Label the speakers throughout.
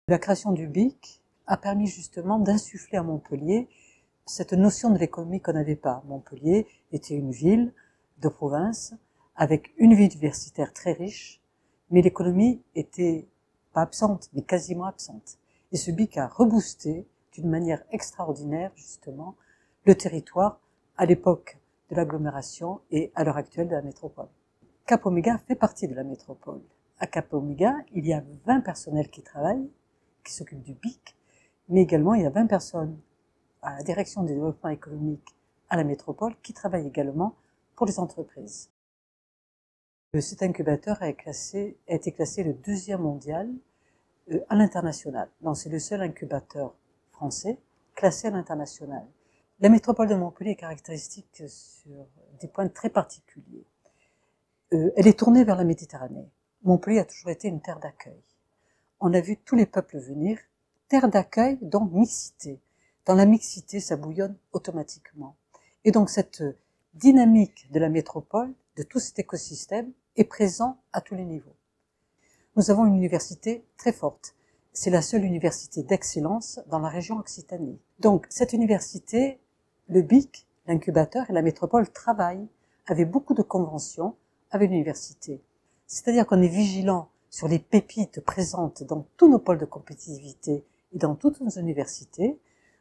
Speaker 1: La création du BIC a permis justement d'insuffler à Montpellier cette notion de l'économie qu'on n'avait pas. Montpellier était une ville de province avec une vie universitaire très riche, mais l'économie était pas absente, mais quasiment absente. Et ce BIC a reboosté d'une manière extraordinaire justement le territoire à l'époque de l'agglomération et à l'heure actuelle de la métropole. Cap Oméga fait partie de la métropole. À Cap Oméga, il y a 20 personnels qui travaillent, qui s'occupent du BIC, mais également il y a 20 personnes à la direction du développement économique à la métropole qui travaillent également pour les entreprises. Cet incubateur a été classé le 2e mondial à l'international. Donc c'est le seul incubateur français classé à l'international. La métropole de Montpellier est caractéristique sur des points très particuliers. Elle est tournée vers la Méditerranée. Montpellier a toujours été une terre d'accueil. On a vu tous les peuples venir, terre d'accueil, donc mixité. Dans la mixité, ça bouillonne automatiquement. Et donc cette dynamique de la métropole, de tout cet écosystème, est présent à tous les niveaux. Nous avons une université très forte. C'est la seule université d'excellence dans la région Occitanie. Donc cette université, le BIC, l'incubateur et la métropole travaillent avec beaucoup de conventions avec l'université. C'est-à-dire qu'on est vigilant sur les pépites présentes dans tous nos pôles de compétitivité et dans toutes nos universités.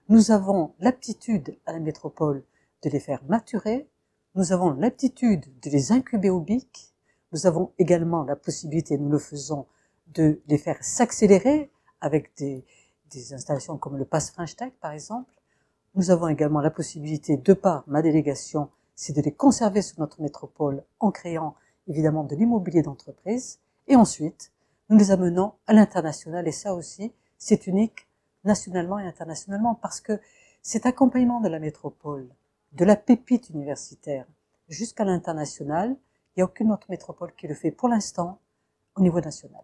Speaker 1: Nous avons l'aptitude à la métropole de les faire maturer. Nous avons l'aptitude de les incuber au BIC. Nous avons également la possibilité, nous le faisons, de les faire s'accélérer avec des installations comme le Pass French Tech, par exemple. Nous avons également la possibilité, de par ma délégation, c'est de les conserver sur notre métropole en créant évidemment de l'immobilier d'entreprise. Et ensuite, nous les amenons à l'international. Et ça aussi, c'est unique nationalement et internationalement parce que cet accompagnement de la métropole, de la pépite universitaire jusqu'à l'international, il n'y a aucune autre métropole qui le fait pour l'instant au niveau national.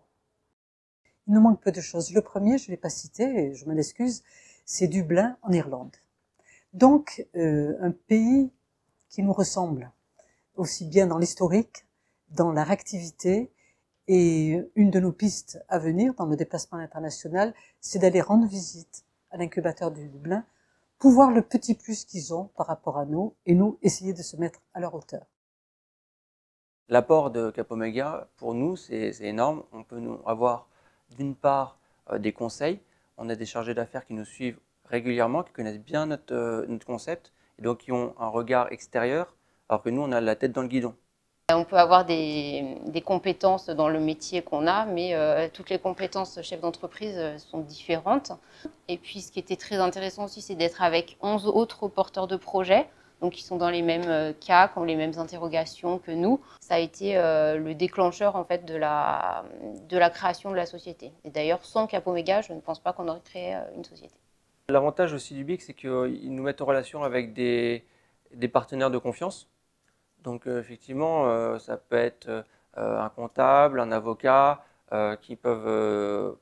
Speaker 1: Il nous manque peu de choses. Le premier, je ne l'ai pas cité, et je m'en excuse, c'est Dublin en Irlande. Donc, un pays qui nous ressemble, aussi bien dans l'historique, dans la réactivité, et une de nos pistes à venir dans le déplacement international, c'est d'aller rendre visite à l'incubateur de Dublin pour voir le petit plus qu'ils ont par rapport à nous, et nous essayer de se mettre à leur hauteur.
Speaker 2: L'apport de Cap Oméga, pour nous, c'est énorme. On peut nous avoir d'une part des conseils. On a des chargés d'affaires qui nous suivent régulièrement, qui connaissent bien notre concept et donc qui ont un regard extérieur, alors que nous, on a la tête dans le guidon.
Speaker 3: On peut avoir des compétences dans le métier qu'on a, mais toutes les compétences chef d'entreprise sont différentes. Et puis ce qui était très intéressant aussi, c'est d'être avec 11 autres porteurs de projets, donc qui sont dans les mêmes cas, qui ont les mêmes interrogations que nous. Ça a été le déclencheur en fait de la création de la société. Et d'ailleurs, sans Cap Oméga, je ne pense pas qu'on aurait créé une société.
Speaker 2: L'avantage aussi du BIC, c'est qu'ils nous mettent en relation avec des partenaires de confiance. Donc effectivement, ça peut être un comptable, un avocat qui peuvent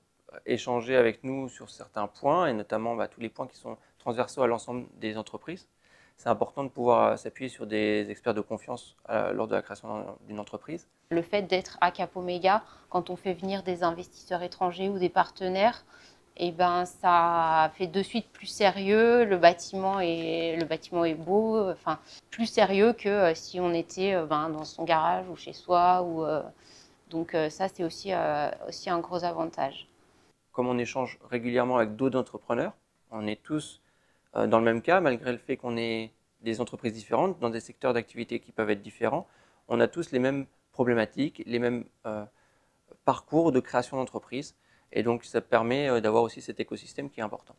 Speaker 2: échanger avec nous sur certains points et notamment tous les points qui sont transversaux à l'ensemble des entreprises. C'est important de pouvoir s'appuyer sur des experts de confiance lors de la création d'une entreprise.
Speaker 3: Le fait d'être à Cap Oméga, quand on fait venir des investisseurs étrangers ou des partenaires, eh ben, ça fait de suite plus sérieux, le bâtiment est beau, enfin, plus sérieux que si on était dans son garage ou chez soi. Donc ça, c'est aussi un gros avantage.
Speaker 2: Comme on échange régulièrement avec d'autres entrepreneurs, on est tous dans le même cas, malgré le fait qu'on ait des entreprises différentes, dans des secteurs d'activité qui peuvent être différents, on a tous les mêmes problématiques, les mêmes parcours de création d'entreprise. Et donc, ça permet d'avoir aussi cet écosystème qui est important.